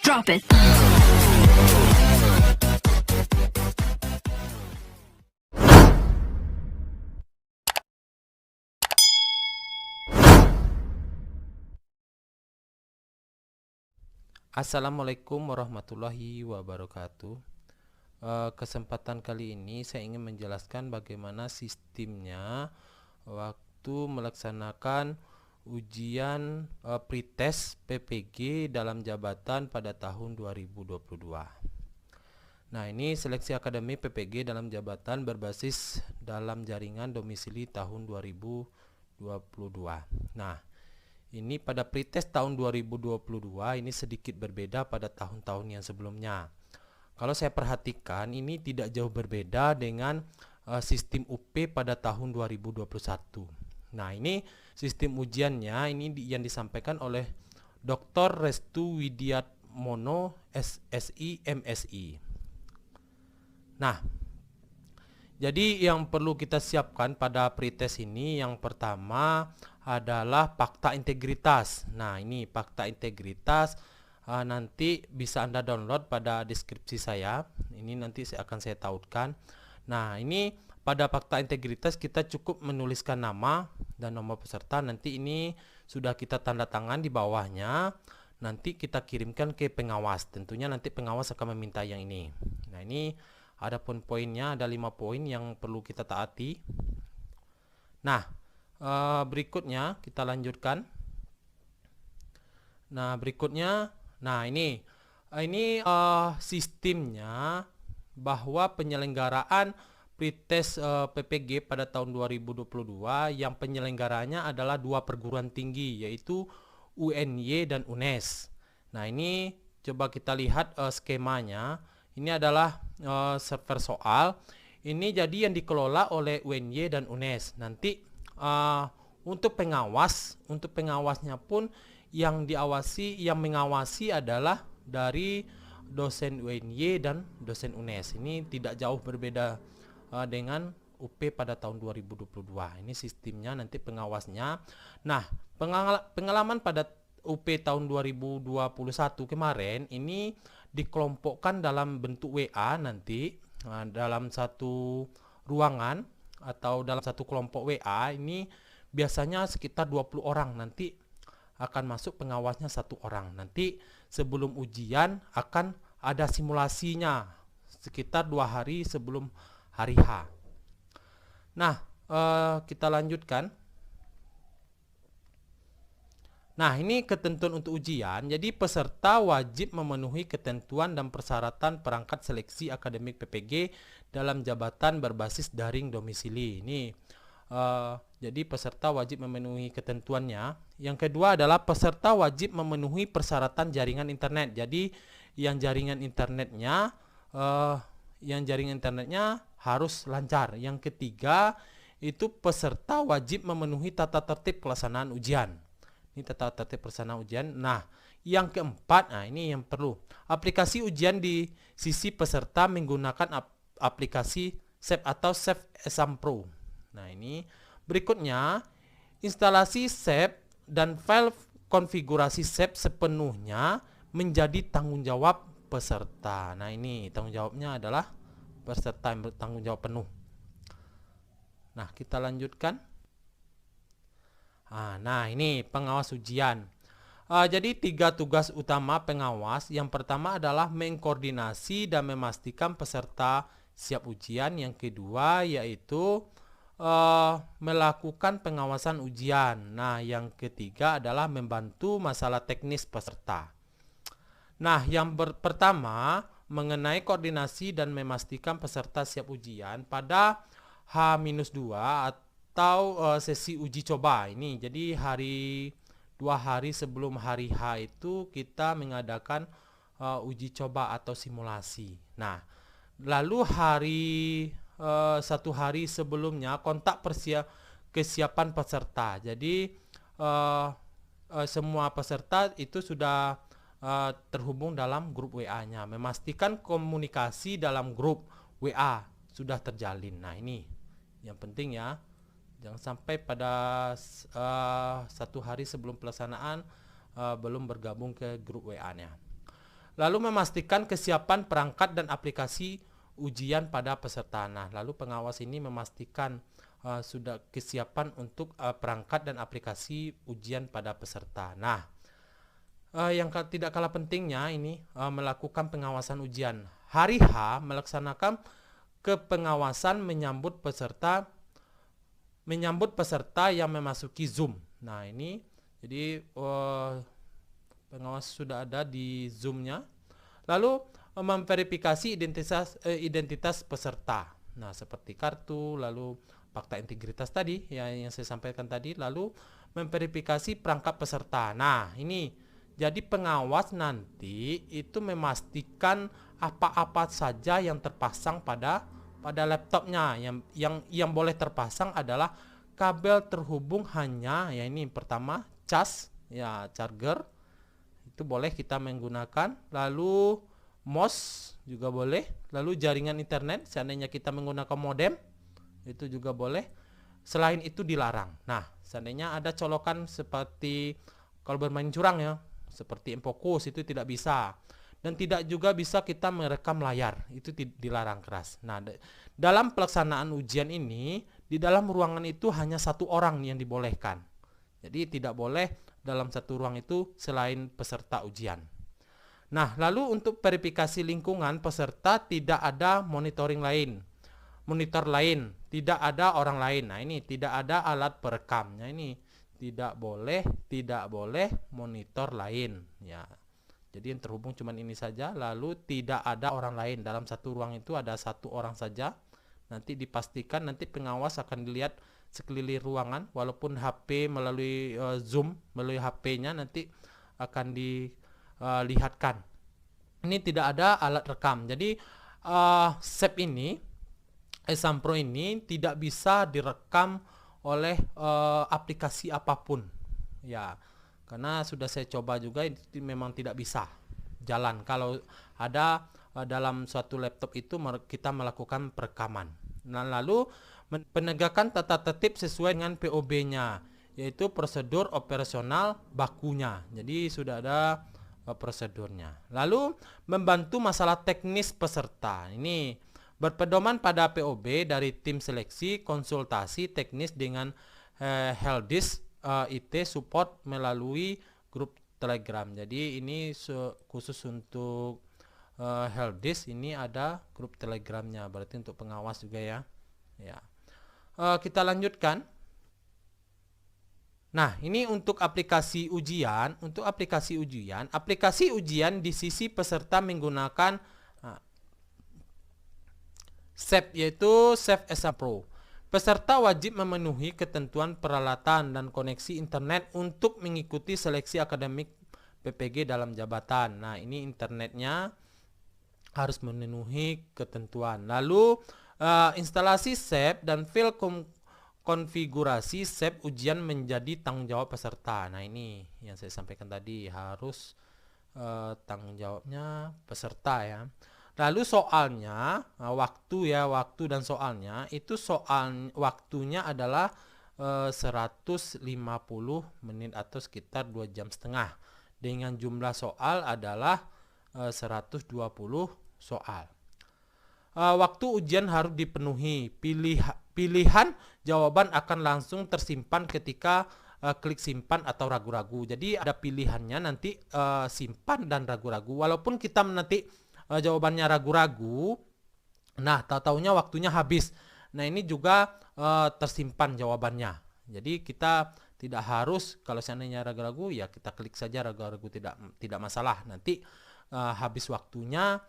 Drop it. Assalamualaikum warahmatullahi wabarakatuh. Kesempatan kali ini saya ingin menjelaskan bagaimana sistemnya waktu melaksanakan ujian pretest PPG dalam jabatan pada tahun 2022. Nah, ini seleksi akademik PPG dalam jabatan berbasis dalam jaringan domisili tahun 2022. Nah, ini pada pretest tahun 2022 ini sedikit berbeda pada tahun-tahun yang sebelumnya. Kalau saya perhatikan ini tidak jauh berbeda dengan sistem UP pada tahun 2021. Nah, ini sistem ujiannya ini yang disampaikan oleh Dr. Restu Widiatmono SSI MSI. Nah, jadi yang perlu kita siapkan pada pretest ini yang pertama adalah fakta integritas. Nah, ini fakta integritas nanti bisa Anda download pada deskripsi saya. Ini nanti akan saya tautkan. Nah, ini pada fakta integritas kita cukup menuliskan nama dan nomor peserta. Nanti ini sudah kita tanda tangan di bawahnya. Nanti kita kirimkan ke pengawas. Tentunya nanti pengawas akan meminta yang ini. Nah, ini adapun poinnya ada 5 poin yang perlu kita taati. Nah, berikutnya kita lanjutkan. Nah, berikutnya, nah ini sistemnya bahwa penyelenggaraan pretest PPG pada tahun 2022 yang penyelenggaranya adalah 2 perguruan tinggi yaitu UNY dan UNES. Nah, ini coba kita lihat skemanya. Ini adalah server soal. Ini jadi yang dikelola oleh UNY dan UNES. Nanti untuk pengawasnya pun yang mengawasi adalah dari dosen UNY dan dosen UNES. Ini tidak jauh berbeda dengan UP pada tahun 2022. Ini sistemnya nanti pengawasnya. Nah, pengalaman pada UP tahun 2021 kemarin ini dikelompokkan dalam bentuk WA nanti dalam satu ruangan atau dalam satu kelompok WA ini biasanya sekitar 20 orang, nanti akan masuk pengawasnya 1 orang. Nanti sebelum ujian akan ada simulasinya sekitar 2 hari sebelum hari H. Nah, kita lanjutkan. Nah, ini ketentuan untuk ujian. Jadi peserta wajib memenuhi ketentuan dan persyaratan perangkat seleksi akademik PPG dalam jabatan berbasis daring domisili. Ini jadi peserta wajib memenuhi ketentuannya. Yang kedua adalah peserta wajib memenuhi persyaratan jaringan internet. Jadi yang jaringan internetnya harus lancar. Yang ketiga itu peserta wajib memenuhi tata tertib pelaksanaan ujian. Ini tata tertib pelaksanaan ujian. Nah, yang keempat, nah ini yang perlu. Aplikasi ujian di sisi peserta menggunakan aplikasi SEP atau SEP Exam Pro. Nah, ini berikutnya instalasi SEP dan file konfigurasi SEP sepenuhnya menjadi tanggung jawab peserta. Nah, ini tanggung jawabnya adalah peserta yang bertanggung jawab penuh. Nah, kita lanjutkan. Nah, ini pengawas ujian. Jadi 3 tugas utama pengawas. Yang pertama adalah mengkoordinasi dan memastikan peserta siap ujian. Yang kedua yaitu melakukan pengawasan ujian. Nah, yang ketiga adalah membantu masalah teknis peserta. Nah, yang pertama mengenai koordinasi dan memastikan peserta siap ujian pada H-2 atau sesi uji coba ini. Jadi 2 hari sebelum hari H itu kita mengadakan uji coba atau simulasi. Nah, lalu 1 hari sebelumnya kontak kesiapan peserta. Jadi semua peserta itu sudah terhubung dalam grup WA-nya. Memastikan komunikasi dalam grup WA sudah terjalin. Nah, ini yang penting ya. Jangan sampai pada 1 hari sebelum pelaksanaan belum bergabung ke grup WA-nya. Lalu memastikan kesiapan perangkat dan aplikasi ujian pada peserta. Nah, lalu pengawas ini memastikan sudah kesiapan untuk perangkat dan aplikasi ujian pada peserta. Nah, yang tidak kalah pentingnya ini melakukan pengawasan ujian. Hari H melaksanakan kepengawasan menyambut peserta yang memasuki Zoom. Nah, ini jadi pengawas sudah ada di Zoom-nya. Lalu memverifikasi identitas peserta. Nah, seperti kartu, lalu fakta integritas tadi yang saya sampaikan tadi, lalu memverifikasi perangkat peserta. Nah, ini jadi pengawas nanti itu memastikan apa-apa saja yang terpasang pada laptopnya. Yang boleh terpasang adalah kabel terhubung hanya ya ini pertama cas ya charger itu boleh kita menggunakan, lalu mouse juga boleh, lalu jaringan internet seandainya kita menggunakan modem itu juga boleh. Selain itu dilarang. Nah, seandainya ada colokan seperti kalau bermain curang ya, seperti Empokus itu tidak bisa. Dan tidak juga bisa kita merekam layar, itu dilarang keras. Nah, dalam pelaksanaan ujian ini, di dalam ruangan itu hanya satu orang yang dibolehkan. Jadi tidak boleh dalam satu ruang itu selain peserta ujian. Nah, lalu untuk verifikasi lingkungan peserta tidak ada monitor lain, tidak ada orang lain. Nah, ini tidak ada alat perekam. Nah, ini tidak boleh monitor lain ya. Jadi yang terhubung cuma ini saja, lalu tidak ada orang lain. Dalam satu ruang itu ada satu orang saja. Nanti dipastikan nanti pengawas akan dilihat sekeliling ruangan, walaupun HP melalui Zoom, melalui HP-nya nanti akan dilihatkan. Ini tidak ada alat rekam. Jadi SEP ini, Exam Pro ini tidak bisa direkam oleh aplikasi apapun. Ya, karena sudah saya coba juga itu memang tidak bisa jalan kalau ada dalam suatu laptop itu kita melakukan perekaman. Nah, lalu penegakan tata tertib sesuai dengan POB-nya, yaitu prosedur operasional bakunya. Jadi sudah ada prosedurnya. Lalu membantu masalah teknis peserta. Ini berpedoman pada POB dari tim seleksi, konsultasi teknis dengan helpdesk IT support melalui grup Telegram. Jadi ini khusus untuk helpdesk, ini ada grup Telegramnya, berarti untuk pengawas juga ya. Kita lanjutkan. Nah, ini untuk aplikasi ujian. Untuk aplikasi ujian di sisi peserta menggunakan SEP, yaitu SEP Exam Pro. Peserta wajib memenuhi ketentuan peralatan dan koneksi internet untuk mengikuti seleksi akademik PPG dalam jabatan. Nah, ini internetnya harus memenuhi ketentuan. Lalu instalasi SEP dan file konfigurasi SEP ujian menjadi tanggung jawab peserta. Nah, ini yang saya sampaikan tadi, harus tanggung jawabnya peserta ya. Lalu soalnya, waktu dan soalnya itu waktunya adalah 150 menit atau sekitar 2,5 jam. Dengan jumlah soal adalah 120 soal. Waktu ujian harus dipenuhi. Pilihan jawaban akan langsung tersimpan ketika klik simpan atau ragu-ragu. Jadi ada pilihannya nanti simpan dan ragu-ragu. Walaupun kita nanti jawabannya ragu-ragu, nah tahu-taunya waktunya habis. Nah, ini juga tersimpan jawabannya. Jadi kita tidak harus, kalau seandainya ragu-ragu ya kita klik saja ragu-ragu, tidak masalah. Nanti habis waktunya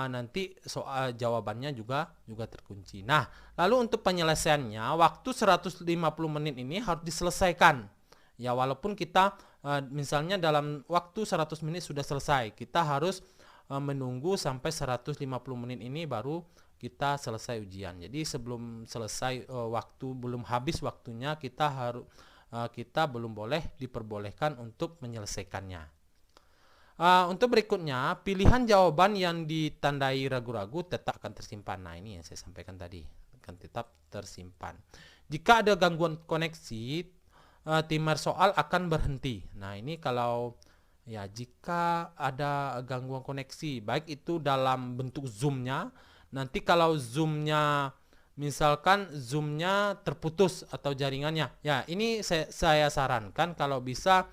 nanti soal jawabannya juga terkunci. Nah, lalu untuk penyelesaiannya waktu 150 menit ini harus diselesaikan. Ya, walaupun kita misalnya dalam waktu 100 menit sudah selesai, kita harus menunggu sampai 150 menit ini baru kita selesai ujian. Jadi sebelum selesai belum habis waktunya, kita belum boleh diperbolehkan untuk menyelesaikannya. Untuk berikutnya, pilihan jawaban yang ditandai ragu-ragu tetap akan tersimpan. Nah, ini yang saya sampaikan tadi, akan tetap tersimpan. Jika ada gangguan koneksi, timer soal akan berhenti. Nah, ini kalau Ya, jika ada gangguan koneksi, baik itu dalam bentuk Zoom-nya, nanti kalau misalkan Zoom-nya terputus atau jaringannya, ya ini saya sarankan kalau bisa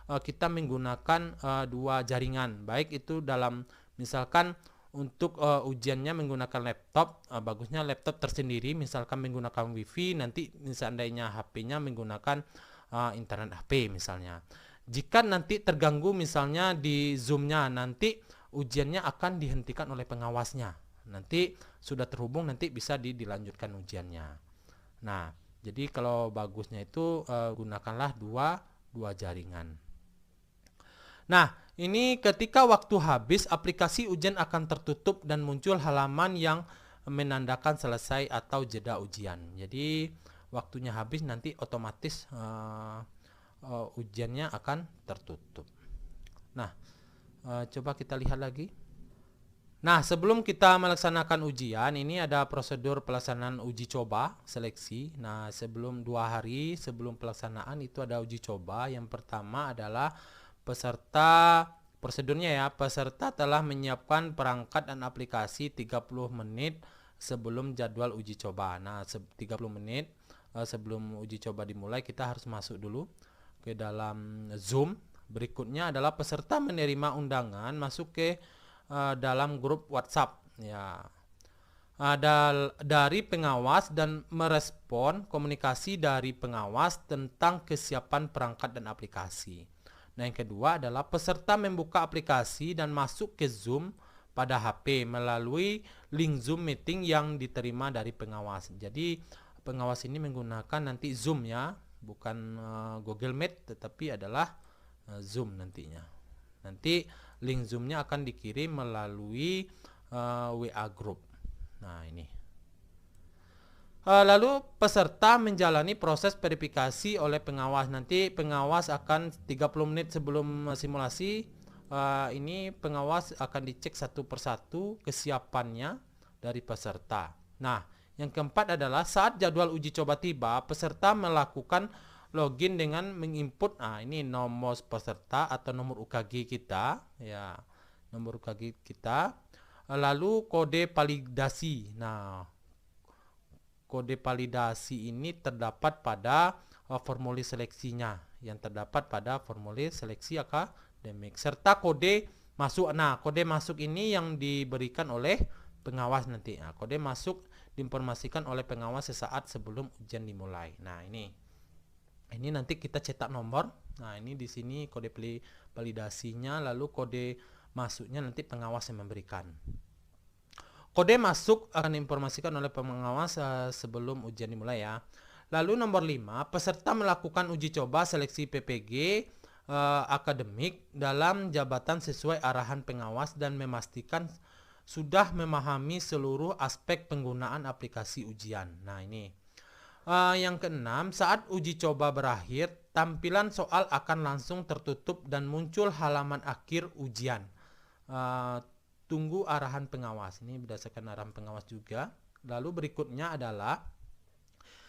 kita menggunakan dua jaringan, baik itu dalam misalkan untuk ujiannya menggunakan laptop, bagusnya laptop tersendiri, misalkan menggunakan WiFi, nanti seandainya HP-nya menggunakan internet HP misalnya. Jika nanti terganggu misalnya di Zoom-nya, nanti ujiannya akan dihentikan oleh pengawasnya. Nanti sudah terhubung, nanti bisa dilanjutkan ujiannya. Nah, jadi kalau bagusnya itu gunakanlah dua jaringan. Nah, ini ketika waktu habis, aplikasi ujian akan tertutup dan muncul halaman yang menandakan selesai atau jeda ujian. Jadi waktunya habis, nanti otomatis ujiannya akan tertutup. Nah, coba kita lihat lagi. Nah, sebelum kita melaksanakan ujian, ini ada prosedur pelaksanaan uji coba seleksi. Nah, sebelum 2 hari sebelum pelaksanaan itu ada uji coba. Yang pertama adalah prosedurnya ya, peserta telah menyiapkan perangkat dan aplikasi 30 menit sebelum jadwal uji coba. Nah, 30 menit sebelum uji coba dimulai, kita harus masuk dulu ke dalam Zoom. Berikutnya adalah peserta menerima undangan masuk ke dalam grup WhatsApp ya, dari pengawas dan merespon komunikasi dari pengawas tentang kesiapan perangkat dan aplikasi. Nah, yang kedua adalah peserta membuka aplikasi dan masuk ke Zoom pada HP melalui link Zoom meeting yang diterima dari pengawas. Jadi pengawas ini menggunakan nanti Zoom ya, bukan Google Meet, tetapi adalah Zoom nantinya. Nanti link Zoom-nya akan dikirim melalui WA Group. Nah, ini. Lalu peserta menjalani proses verifikasi oleh pengawas. Nanti pengawas akan 30 menit sebelum simulasi, ini pengawas akan dicek satu persatu kesiapannya dari peserta. Nah, yang keempat adalah saat jadwal uji coba tiba, peserta melakukan login dengan menginput ini nomor peserta atau nomor UKG kita ya, nomor UKG kita, lalu kode validasi. Nah, kode validasi ini terdapat pada formulir seleksinya, yang terdapat pada formulir seleksi akademik, serta kode masuk. Nah, kode masuk ini yang diberikan oleh pengawas nanti. Nah, kode masuk diinformasikan oleh pengawas sesaat sebelum ujian dimulai. Nah, ini nanti kita cetak nomor. Nah, ini di sini kode validasinya, lalu kode masuknya nanti pengawas yang memberikan. Kode masuk akan diinformasikan oleh pengawas sebelum ujian dimulai ya. Lalu nomor 5, peserta melakukan uji coba seleksi PPG akademik dalam jabatan sesuai arahan pengawas dan memastikan sudah memahami seluruh aspek penggunaan aplikasi ujian. Nah, ini. Yang keenam, saat uji coba berakhir, tampilan soal akan langsung tertutup dan muncul halaman akhir ujian. Tunggu arahan pengawas. Ini berdasarkan arahan pengawas juga. Lalu berikutnya adalah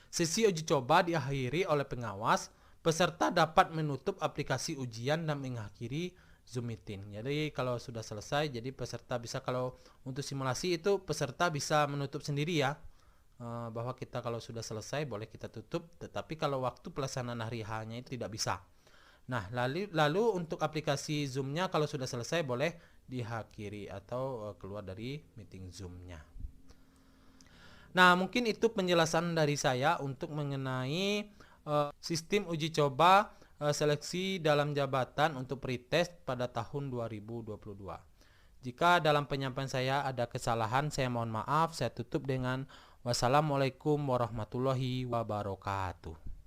sesi uji coba diakhiri oleh pengawas. Peserta dapat menutup aplikasi ujian dan mengakhiri Zoom meeting. Jadi kalau sudah selesai, jadi peserta bisa, kalau untuk simulasi itu peserta bisa menutup sendiri ya. Bahwa kita kalau sudah selesai boleh kita tutup, tetapi kalau waktu pelaksanaan hari H-nya itu tidak bisa. Nah, lalu untuk aplikasi Zoom-nya kalau sudah selesai boleh diakhiri atau keluar dari meeting Zoom-nya. Nah, mungkin itu penjelasan dari saya untuk mengenai sistem uji coba seleksi dalam jabatan untuk pretest pada tahun 2022. Jika dalam penyampaian saya ada kesalahan, saya mohon maaf. Saya tutup dengan wassalamualaikum warahmatullahi wabarakatuh.